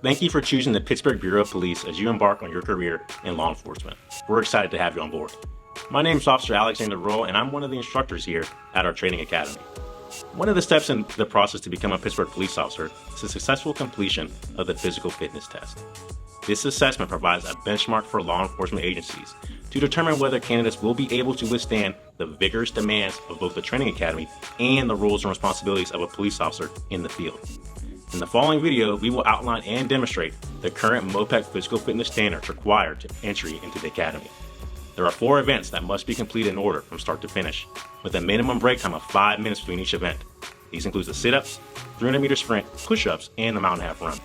Thank you for choosing the Pittsburgh Bureau of Police as you embark on your career in law enforcement. We're excited to have you on board. My name is Officer Alexander Roll, and I'm one of the instructors here at our training academy. One of the steps in the process to become a Pittsburgh police officer is the successful completion of the physical fitness test. This assessment provides a benchmark for law enforcement agencies to determine whether candidates will be able to withstand the vigorous demands of both the training academy and the roles and responsibilities of a police officer in the field. In the following video, we will outline and demonstrate the current MOPEC physical fitness standards required to entry into the academy. There are 4 events that must be completed in order from start to finish, with a minimum break time of 5 minutes between each event. These include the sit-ups, 300-meter sprint, push-ups, and the mountain half run.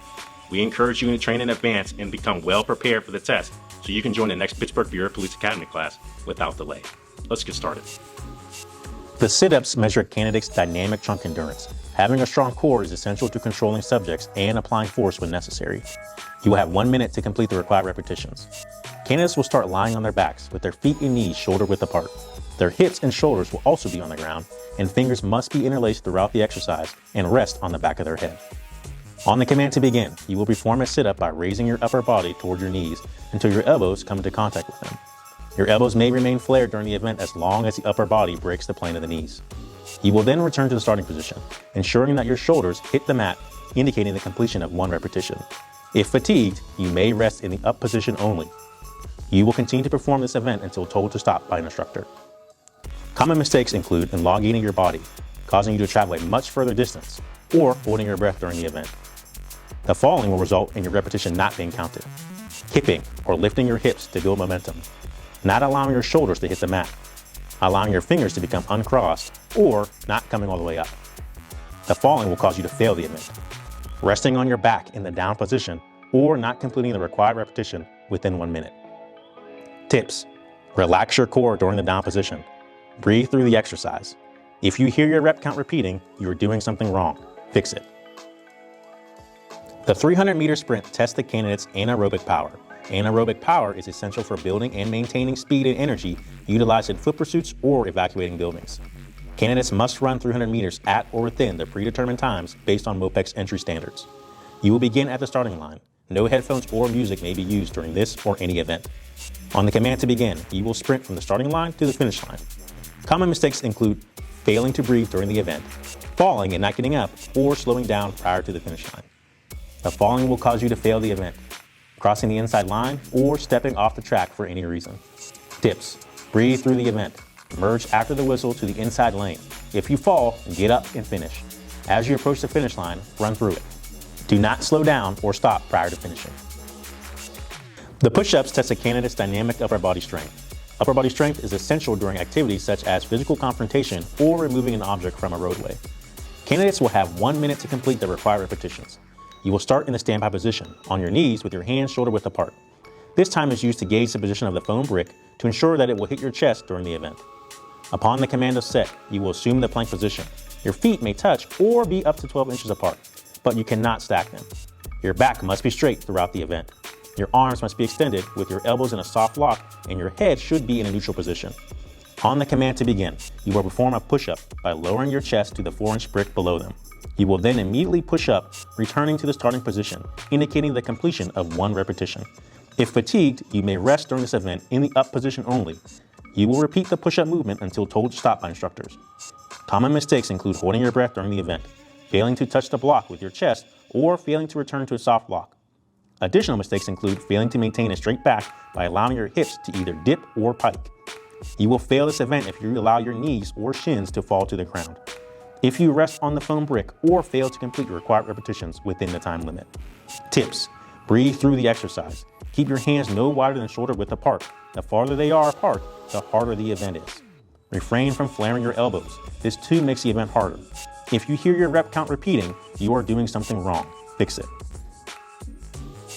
We encourage you to train in advance and become well prepared for the test so you can join the next Pittsburgh Bureau of Police Academy class without delay. Let's get started. The sit-ups measure a candidate's dynamic trunk endurance. Having a strong core is essential to controlling subjects and applying force when necessary. You will have 1 minute to complete the required repetitions. Candidates will start lying on their backs with their feet and knees shoulder width apart. Their hips and shoulders will also be on the ground, and fingers must be interlaced throughout the exercise and rest on the back of their head. On the command to begin, you will perform a sit-up by raising your upper body toward your knees until your elbows come into contact with them. Your elbows may remain flared during the event as long as the upper body breaks the plane of the knees. You will then return to the starting position, ensuring that your shoulders hit the mat, indicating the completion of 1 repetition. If fatigued, you may rest in the up position only. You will continue to perform this event until told to stop by an instructor. Common mistakes include elongating your body, causing you to travel a much further distance, or holding your breath during the event. The following will result in your repetition not being counted: hipping or lifting your hips to build momentum, not allowing your shoulders to hit the mat, allowing your fingers to become uncrossed, or not coming all the way up. The following will cause you to fail the event: resting on your back in the down position, or not completing the required repetition within 1 minute. Tips: relax your core during the down position. Breathe through the exercise. If you hear your rep count repeating, you are doing something wrong. Fix it. The 300-meter sprint tests the candidate's anaerobic power. Anaerobic power is essential for building and maintaining speed and energy utilized in foot pursuits or evacuating buildings. Candidates must run 300 meters at or within the predetermined times based on MOPEC's entry standards. You will begin at the starting line. No headphones or music may be used during this or any event. On the command to begin, you will sprint from the starting line to the finish line. Common mistakes include failing to breathe during the event, falling and not getting up, or slowing down prior to the finish line. The following will cause you to fail the event: crossing the inside line or stepping off the track for any reason. Tips: breathe through the event. Merge after the whistle to the inside lane. If you fall, get up and finish. As you approach the finish line, run through it. Do not slow down or stop prior to finishing. The push-ups test a candidate's dynamic upper body strength. Upper body strength is essential during activities such as physical confrontation or removing an object from a roadway. Candidates will have 1 minute to complete the required repetitions. You will start in the standby position, on your knees with your hands shoulder width apart. This time is used to gauge the position of the foam brick to ensure that it will hit your chest during the event. Upon the command of set, you will assume the plank position. Your feet may touch or be up to 12 inches apart, but you cannot stack them. Your back must be straight throughout the event. Your arms must be extended with your elbows in a soft lock, and your head should be in a neutral position. On the command to begin, you will perform a push-up by lowering your chest to the 4-inch brick below them. You will then immediately push up, returning to the starting position, indicating the completion of 1 repetition. If fatigued, you may rest during this event in the up position only. You will repeat the push-up movement until told to stop by instructors. Common mistakes include holding your breath during the event, failing to touch the block with your chest, or failing to return to a soft lock. Additional mistakes include failing to maintain a straight back by allowing your hips to either dip or pike. You will fail this event if you allow your knees or shins to fall to the ground. If you rest on the foam brick or fail to complete your required repetitions within the time limit. Tips: breathe through the exercise. Keep your hands no wider than shoulder width apart. The farther they are apart, the harder the event is. Refrain from flaring your elbows. This too makes the event harder. If you hear your rep count repeating, you are doing something wrong. Fix it.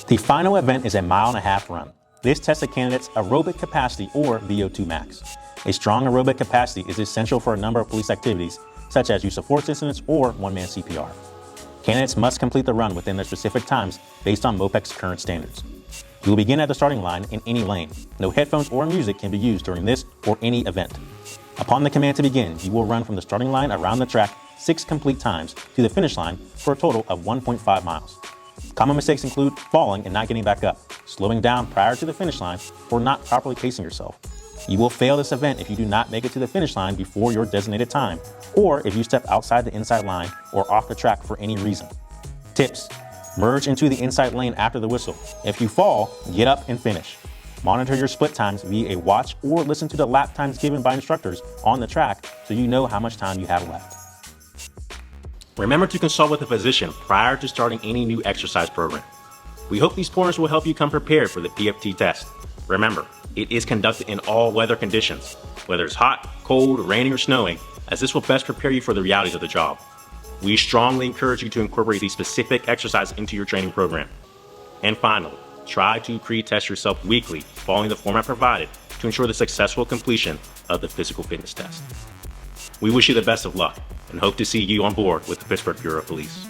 The final event is a 1.5 mile run. This tests a candidate's aerobic capacity or VO2 max. A strong aerobic capacity is essential for a number of police activities, such as use of force incidents or one-man CPR. Candidates must complete the run within their specific times based on MOPEC's current standards. You will begin at the starting line in any lane. No headphones or music can be used during this or any event. Upon the command to begin, you will run from the starting line around the track 6 complete times to the finish line for a total of 1.5 miles. Common mistakes include falling and not getting back up, slowing down prior to the finish line, or not properly pacing yourself. You will fail this event if you do not make it to the finish line before your designated time, or if you step outside the inside line or off the track for any reason. Tips: merge into the inside lane after the whistle. If you fall, get up and finish. Monitor your split times via a watch or listen to the lap times given by instructors on the track so you know how much time you have left. Remember to consult with a physician prior to starting any new exercise program. We hope these pointers will help you come prepared for the PFT test. Remember, it is conducted in all weather conditions, whether it's hot, cold, raining, or snowing, as this will best prepare you for the realities of the job. We strongly encourage you to incorporate these specific exercises into your training program. And finally, try to pre-test yourself weekly following the format provided to ensure the successful completion of the physical fitness test. We wish you the best of luck and hope to see you on board with the Pittsburgh Bureau of Police.